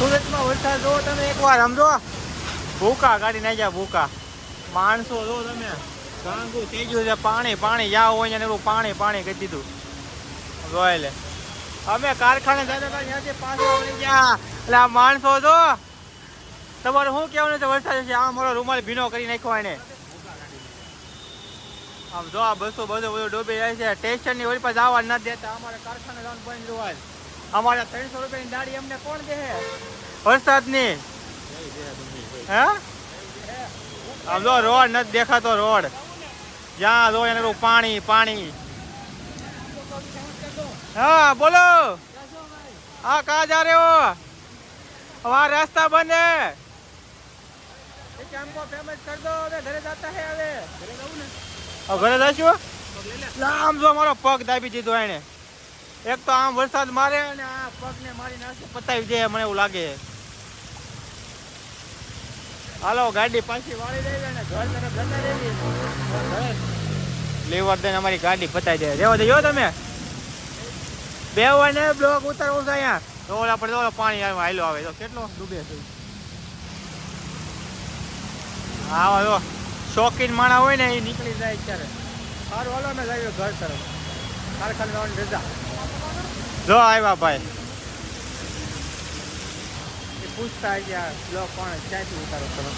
સુરતમાં વરસાદ જો તમે એકવાર સમજો, ભૂકા ગાડી નાઈ જાય ભૂકા. માણસો જો તમે ગાંગુ થઈ ગયું છે, પાણી પાણી જ્યાં હોય ને એવું પાણી પાણી કરી દીધું. જોઈ લે અમે કારખાને જતા હતા ત્યાંથી પાછા વળી ગયા. એટલે આ માણસો જો, તમારે શું કહેવાનું છે વરસાદ છે? આ મારો રૂમાલ ભીનો કરી નાખ્યો એને. આમ જો આ બસો બધું ડૂબી જાય છે. સ્ટેશનની ઓલી પાસે આવવા નથી દેતા. અમારે કારખાને જવાનું બંધ જોવા. અમારે 300 રૂપિયાની દાડી અમને કોણ દે વરસાદની? હે આમ જો રોડ નથી દેખાતો. રોડ જ્યાં જો એને પાણી પાણી. हाँ बोलो, हाँ कहाँ जा रहे हो? हमारा रास्ता बंद है, हमको पेमेंट कर दो, अबे घरे जाता है. अब घरे जाशो आम जो हमारो पग दाबी દીધો એને. એક તો આમ વરસાદ મારે અને આ પગને મારી નાખે પતાવી દે મને એવું લાગે. હાલો ગાડી પાછી વાળી દે ને ઘર તરફ જતા રહેવી. લેવર દે અમારી ગાડી પતાવી દે. રેવા દેજો તમે બે હોય ને બ્લોક ઉતારવું છે અહીંયા. ડોલા પડે તો પાણી આવે હાલો આવે તો કેટલો ડૂબે છે. હા જો શોખીન માણા હોય ને એ નીકળી જાય અત્યારે. સારું હાલો અમે જઈએ ઘર તરફ. કારખાને જવાની રજા. જો આવ્યા ભાઈ એ પૂછતા ગયા બ્લોક પણ ક્યાંથી ઉતારો કરો.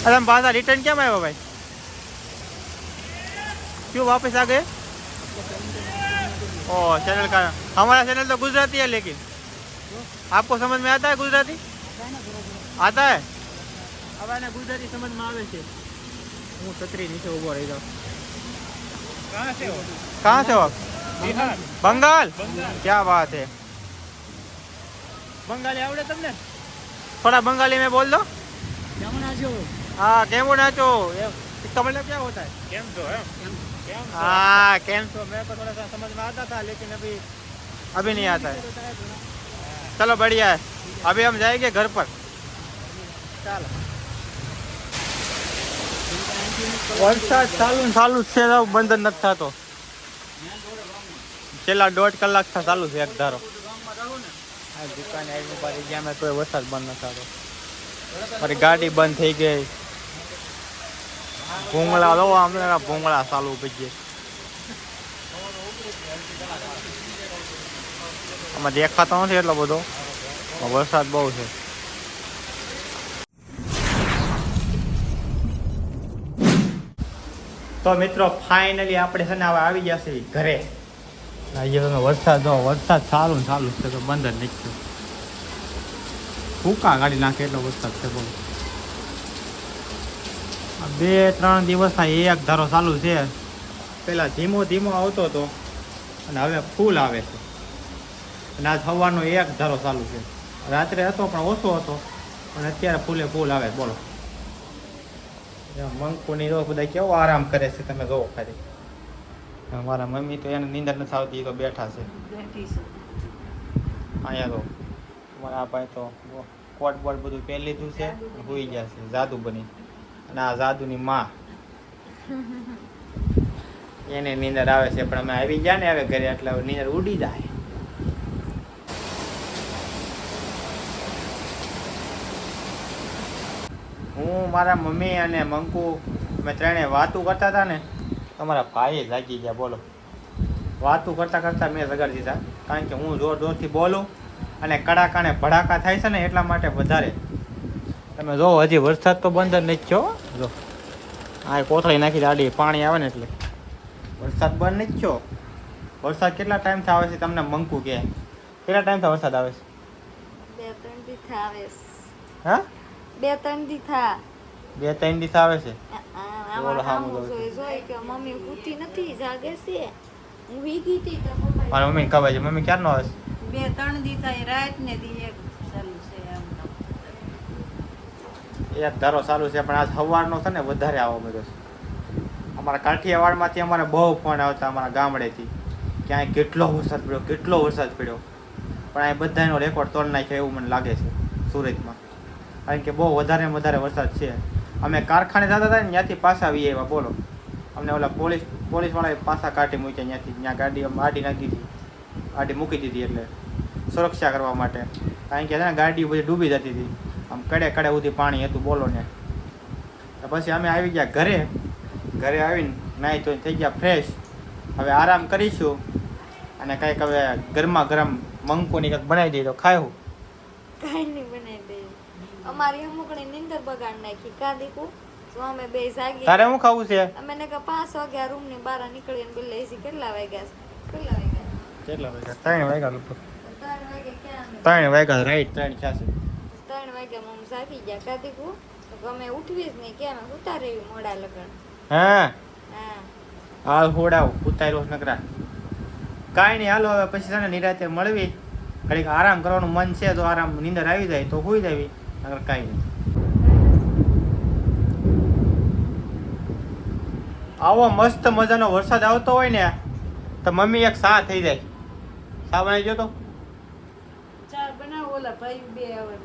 અરે પાછા રિટર્ન કેમ આવ્યા ભાઈ? क्यों वापस आ गए? ओ चैनल का हमारा चैनल तो गुजराती है, लेकिन आपको समझ में आता है गुजराती? आता है? अब आने गुजराती समझ में आवे છે. હું છત્રી નીચે ઊભો રહી જાઉં. कहाँ से हो? कहाँ से हो आप? बिहार. बंगाल? क्या बात है. बंगाली आवड़े તમને? थोड़ा बंगाली में बोल दो. केमो नाचो? हाँ केमो नाचो. इसका मतलब क्या होता है? केम तो है. हाँ केम तो मेरे को थोड़ा सा समझ में आता था, लेकिन अभी नहीं आता है. चलो बढ़िया है. अभी हम जाएंगे घर पर. चलो વરસાદ ચાલુ છે, બંધ જ નથી થતો. છેલ્લા 1.5 કલાકથી ચાલુ છે એક ધારો. આ દુકાને આવી પાછી ગયા મેં તોય વરસાદ બંધ નથી થતો. મારી ગાડી બંધ થઈ ગઈ. ભૂંગળા લો આમ ભૂંગળા ચાલુ થઈ ગયા. આમાં દેખાતો નથી એટલો બધો, વરસાદ બહુ છે. તો મિત્રો ફાઇનલી આપણે છે ને હવે આવી ગયા છે ઘરે. તમે વરસાદ જો વરસાદ ચાલુ છે તો બંધ જ નહીં થયો. ભૂકા ગાડી નાખે એટલો વરસાદ છે. બોલો 2-3 દિવસના એક ધારો ચાલુ છે. પેલા ધીમો ધીમો આવતો હતો અને હવે ફૂલ આવે છે. અને આજ સવારનો એક ધારો ચાલુ છે. રાત્રે હતો પણ ઓછો હતો, અને અત્યારે ફૂલે ફૂલ આવે. બોલો મંકુની જો બધા કેવો આરામ કરે છે તમે જોવો ખાલી. મારા મમ્મી તો એને નીંદર નથી આવતી, એ તો બેઠા છે અહીંયા. તો મારા આ ભાઈ તો કોટ બોટ બધું પહેરી લીધું છે, હોઈ ગયા છે જાદુ બની. અને આ જાદુની માં એને નીંદર આવે છે, પણ અમે આવી ગયા ને હવે ઘરે એટલે હવે નીંદર ઉડી જાય. હું મારા મમ્મી અને મંકુ અમે ત્રણેય વાતું કરતા હતા ને, તમારા ભાઈએ જાગી ગયા. બોલો વાતું કરતાં કરતાં મેં જગાડી દીધા, કારણ કે હું જોર જોરથી બોલું અને કડાકાને ભડાકા થાય છે ને એટલા માટે વધારે. તમે જો હજી વરસાદ તો બંધ જ નથી થયો. જો આ કોથળી નાખી દાડી પાણી આવે ને એટલે વરસાદ બંધ નથી થયો. વરસાદ કેટલા ટાઈમથી આવે છે તમને મંકુ કે? કેટલા ટાઈમથી વરસાદ આવે છે? 2-3 દિવસ આવે છે. હા 2-3 દિવસ થા. 2-3 દિવસ આવે છે. બોલો હા હું જોઈ કે મમ્મી ઉઠી નથી, જાગે છે. હું વીગી હતી કે મમ્મી મારા મમ્મી કહેવાય છે. મમ્મી ક્યારનો આવે છે? 2-3 દિવસ થાય રાત ને દી એક ચાલુ છે એમ. એક ધારો ચાલુ છે, પણ આજ સવારનો છે ને વધારે આવો બધો છે. અમારા કાઠિયાવાડમાંથી અમારે બહુ ફોન આવતા અમારા ગામડેથી, ક્યાંય કેટલો વરસાદ પડ્યો, કેટલો વરસાદ પડ્યો. પણ આ બધાનો રેકોર્ડ તોડ નાખ્યો એવું મને લાગે છે સુરતમાં, કારણ કે બહુ વધારે વધારે વરસાદ છે. અમે કારખાને જતા હતા ને ત્યાંથી પાછા આવીએ એવા. બોલો અમને ઓલા પોલીસવાળાએ પાછા કાઢી મૂક્યા ત્યાંથી. ત્યાં ગાડી આડી નાખી દીધી, આડી મૂકી દીધી એટલે સુરક્ષા કરવા માટે. કારણ કે છે ને ગાડી બધી ડૂબી જતી હતી, આમ કડે કડે સુધી પાણી હતું, બોલો ને. તો પછી અમે આવી ગયા ઘરે. ઘરે આવીને નાહી ધોઈને થઈ ગયા ફ્રેશ. હવે આરામ કરીશું અને કંઈક હવે ગરમા ગરમ મંકોની કંઈક બનાવી દઈએ તો ખાયું. કાંઈ નહીં બનાવી દે. અમારી અમુકની નીંદર બગાડ નાખી કા દીકુ. તો અમે બે જાગી. તારે શું ખાવું છે? અમે ને કે 5 વાગ્યા રૂમ ની બહાર નીકળીને બિલ લેસી. કેટલા વાગ્યા? 3 વાગ્યા લગભગ. 3 વાગે ક્યાં? 3 વાગ્યા રાઈટ 3 થશે. 3 વાગ્યા મમ જાગી ગયા કા દીકુ. તો ગમે ઉઠવી જ નહીં કે અમે ઉતારે મોડા લગન. હા હા હાલ હોડાવ ઉતાર્યો નકરા. કાંઈ નહીં, હાલો હવે પછી છે ને નિરાતે મળવી. ઘડીક આરામ કરવાનું મન છે તો આરામ, નીંદર આવી જાય તો હોઈ જાવી, નકર કાંઈ નહીં. આવો મસ્ત મજાનો વરસાદ આવતો હોય ને તો મમ્મી એક સા થઈ જાય. સા બનાવી ગયો તો ચાર બનાવો. ઓલા ભાઈ બે આવે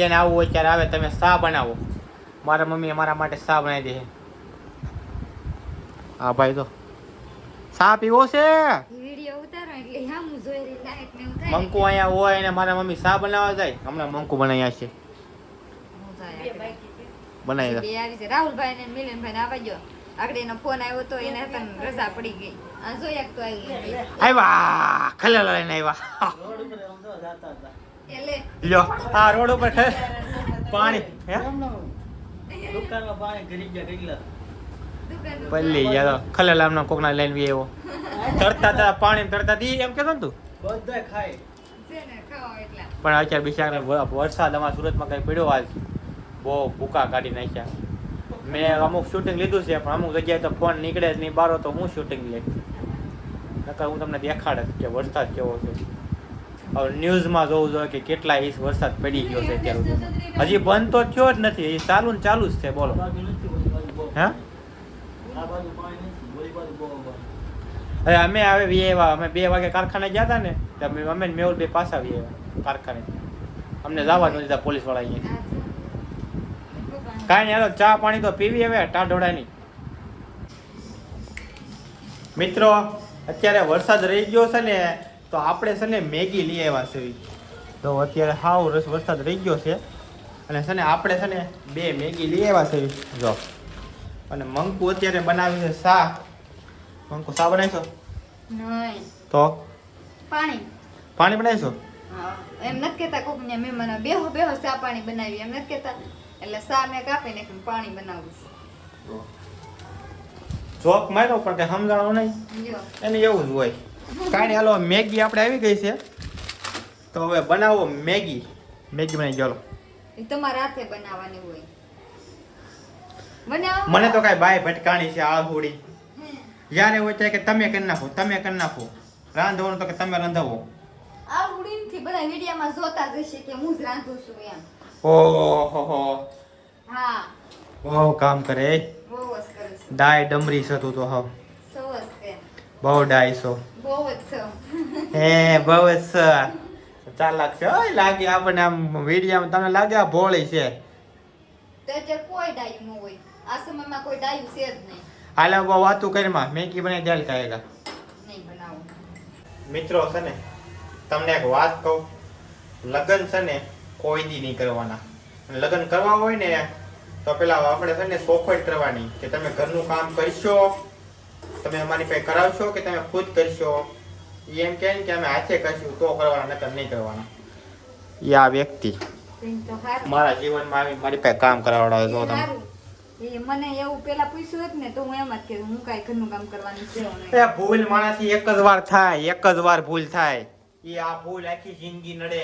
એને આવું હોય ત્યારે આવે, તમે સા બનાવો. મારા મમ્મી મારા માટે સા બનાવી દે. હા ભાઈ તો સા પીવો છે. વિડિયો ઉતારો એટલે હામું જોઈ રહી લાઈટ ને ઉતારે. મંકુ અહીંયા હોય ને મારા મમ્મી સા બનાવવા જાય. હમણાં મંકુ બનાવ્યા છે, બનાવી દે. બે આવી છે રાહુલભાઈ ને મિલનભાઈ ને આવવા ગયો. આગળ એનો ફોન આવ્યો તો એને હતા રજા પડી ગઈ. આ જો એક તો આવી ગઈ. આવ્યા ખલેલા લઈને આવ્યા. એટલે લ્યો આ રોડ ઉપર પાણી હે દુકાનમાં પાણી ગરી ગયા કેટલા દુકાન પલ્લી યાર ખલેલા આમના કોકના લઈને વી આવ્યો. તરતા તરતા પાણી તરતા દી એમ કેતો ને તું. બધા ખાય છે ને ખાવા એટલા. પણ અત્યારે બિચારા વરસાદ અમારા સુરતમાં કઈ પડ્યો આજ બહુ ભૂકા કાઢી નાખ્યા. મેં અમુક શૂટિંગ લીધું છે પણ અમુક જગ્યાએ તો ફોન નીકળે જ નહીં બારો તો હું શૂટિંગ લે. નકર હું તમને દેખાડે કે વરસાદ કેવો છે. હવે ન્યૂઝમાં જોવું જોઈએ કે કેટલા ઇંચ વરસાદ પડી ગયો છે અત્યાર સુધી. હજી બંધ તો થયો જ નથી, એ ચાલુ ને ચાલુ જ છે. બોલો બાજુ નથી ઓલી બાજુ બહુ હે આ બાજુ પાણી નથી ઓલી બાજુ બહુ પાણી હવે અમે આવે વીએવા અમે 2 વાગે કારખાને ગયા હતા ને તો અમે મેહુલ બે પાછા વીએવા કારખાને. અમને જવા ન દીધા પોલીસ વાળા અહીંયા. કાંઈ નહીં, હાલો ચા પાણી તો પીવી હવે ટાઢોડાની. મિત્રો અત્યારે વરસાદ રહી ગયો છે ને તો આપણે છે ને મેગી લઈ આવ્યા છે. તો અત્યારે હાવ વરસાદ રહી ગયો છે અને છે ને આપણે છે ને 2 મેગી લઈ આવ્યા છે. જો અને મંકુ અત્યારે બનાવી છે શા. મંકુ શા બનાવીશો? નહીં તો પાણી પાણી બનાવીશો? હા એમ નથી કેતા કોક ને મહેમાન બેહો બેહો ચા પાણી બનાવી એમ નથી કેતા. એટલે ચા મેં કાપી નાખીને પાણી બનાવું. જોક માર્યો પણ કઈ સમજાણો નહીં જો એને એવું જ હોય. કાંઈ નહીં, હાલો મેગી આપણે આવી ગઈ છે તો હવે બનાવો મેગી. મેગી બનાવી ચાલો. એ તમારા હાથે બનાવવાની હોય. બનાવો મને તો કાંઈ બાય ભટકાણી છે આળહુડી. જ્યારે હોય ત્યારે કે તમે કરી નાખો તમે કરી નાખો. રાંધવાનું તો કે તમે રાંધવો. આ ઉડીનથી બધા વિડિયામાં જોતા જ હશે કે હું જ રાંધું છું એમ. ઓહો હા બહુ કામ કરે. બહુ જ કરું છું. ડાય ડમરી છે તું તો હાવ સરસ છે. બહુ ડાય છો. બહુ જ છે. હે બહુ જ ચાલાક છે. ઓય લાગે આપણને આમ વિડીયામાં તમને લાગે આ ભોળી છે. તો અત્યારે કોઈ ડાયું ન હોય. આ સમયમાં કોઈ ડાયું છે જ નહીં. હાલે બહુ વાતું કરીમાં મેગી બનાવી દેલ ખાયેગા. નહીં બનાવું. મિત્રો છે ને તમને એક વાત કહું, લગ્ન છે ને કોઈ દી નહીં કરવાના. લગ્ન કરવા હોય ને તો પેલા આપણે છે ને સોખવટ કરવાની કે તમે ઘરનું કામ કરશો, તમે અમારી પાસે કરાવશો કે તમે ખુદ કરશો. એમ કહે ને કે અમે હાથે કરશું તો કરવાના, નકર નહીં કરવાના. એ આ વ્યક્તિ તો હારું. મારા જીવનમાં આવી મારી પાસે કામ કરાવડાવે તો તમે. હારું. એ મને એવું પેલા પૂછ્યું હોત ને તો હું એમ જ કે હું કાંઈ ઘરનું કામ કરવાની છે નહીં. એ ભૂલ માણસથી એક જ વાર થાય, એક જ વાર ભૂલ થાય. એ આ ભૂલ આખી જિંદગી નડે.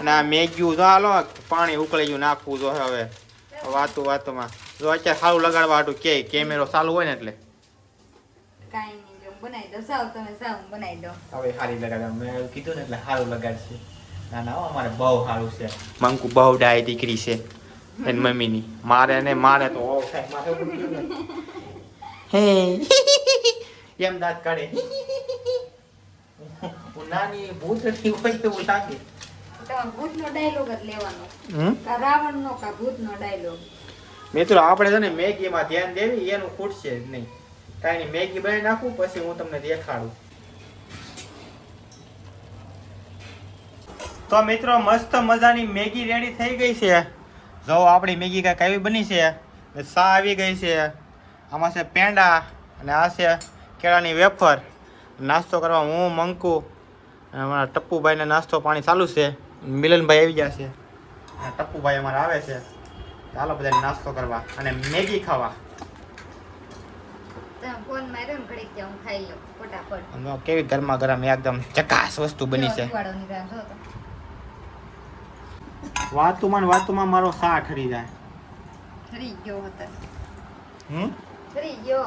અને આ મેગ્યું જો હાલો પાણી ઉકળી ગયું નાખવું જો હવે વાતોમાં જો અત્યારે સારું લગાડવા હાટું કે કેમેરો ચાલુ હોય ને એટલે કાંઈ નહીં જો બનાવી દો. સાવ તમે સાવ હું બનાવી દો. હવે સારી લગાડવા મેં એવું કીધું ને એટલે સારું લગાડશે. ના ના અમારે બહુ સારું છે. મંકુ બહુ ડાય દીકરી છે એની મમ્મીની. મારે તો ઓ થાય મારે એવું થયું ને. હે એમ દાંત કાઢે. નાની ભૂત નથી હોય એવું લાગે. તમારે ભૂતનો ડાયલોગ જ લેવાનો. કા રાવણનો કા ભૂતનો ડાયલોગ. મિત્રો આપણે છે ને મેગીમાં ધ્યાન દેવી એનું ખૂટશે જ નહીં. કાંઈ નહીં, મેગી બનાવી નાખું પછી હું તમને દેખાડું. તો મિત્રો મસ્ત મજાની મેગી રેડી થઈ ગઈ છે. જો આપણી મેગી કાંઈક આવી બની છે. ને સા આવી ગઈ છે. આમાં છે પેંડા અને આ છે કેળાની વેફર. નાસ્તો કરવા હું મંકુ અને અમારા ટપ્પુભાઈને નાસ્તો પાણી ચાલુ છે. મિલનભાઈ આવી ગયા છે અને ટપ્પુભાઈ અમારા આવે છે. ચાલો બધા નાસ્તો કરવા અને મેગી ખાવા. તમે ફોન માર્યો ને ઘડીક ત્યાં હું ખાઈ લઉં ફટાફટ. અને કેવી ગરમા ગરમ એકદમ ચકાસ વસ્તુ બની છે. દિવાળોની રાહ જો તો. વાતુમાં મારો સા ઠરી જાય. ઠરી ગયો હતો. ઠરી ગયો.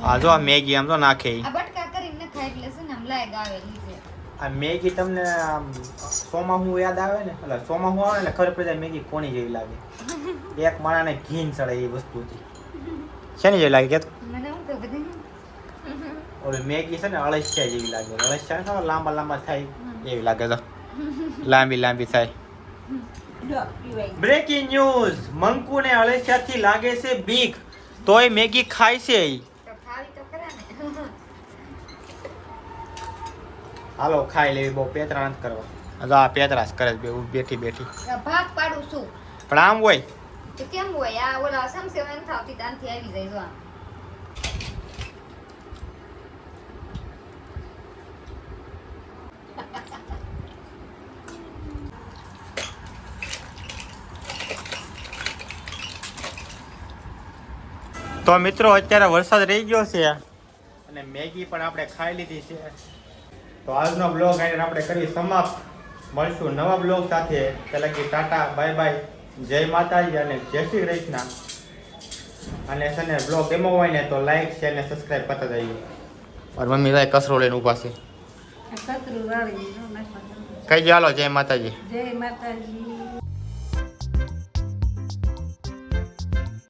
આ જો આ મેગી આમ તો નાખે આ બટકા કરીને ખાઈ એટલે છે ને આમ લાયક આવેલી છે. આ મેગી તમને આમ સોમાં હું યાદ આવે ને એટલે સોમાં હું આવે ને ખબર પડી જાય મેગી કોની જેવી લાગે. એક માણાને ઘીન ચડે એ વસ્તુથી. શેની જેવી લાગે કે મને હું તો બધું ઓલી મેગી છે ને અળસિયા જેવી લાગે. અળસિયા ને ખબર લાંબા લાંબા થાય એવી લાગે તો લાંબી લાંબી થાય. બ્રેકિંગ ન્યૂઝ, મંકુને અળસિયાથી લાગે છે બીક તોય મેગી ખાય છે. તો ખાવી તો ખરા ને. હાલો ખાઈ લેવી, બહુ પેતરા નથી કરવા. આ પેતરા જ કરે છે બેઠી બેઠી. ભાગ પાડું છું પણ આમ હોય તો કેમ હોય? આ ઓલા સમસે હોય ને થાવતી તાનથી આવી જાય જો આમ. તો મિત્રો અત્યારે વરસાદ રહી ગયો છે અને મેગી પણ આપણે ખાઈ લીધી છે. તો આજનો બ્લોગ આપણે કરી સમાપ્ત. મળશું નવા બ્લોગ સાથે. ત્યાં લગી ટાટા, બાય બાય, જય માતાજી અને જય શ્રી કૃષ્ણ. અને છે ને બ્લોગ ગમ્યો હોય ને તો લાઈક શેર ને સબસ્ક્રાઈબ કરતા જઈએ. મારી મમ્મી ભાઈ કસરો લઈને ઊભા છે. કચરું વાળી કઈ ચાલો જય માતાજી. જય માતાજી.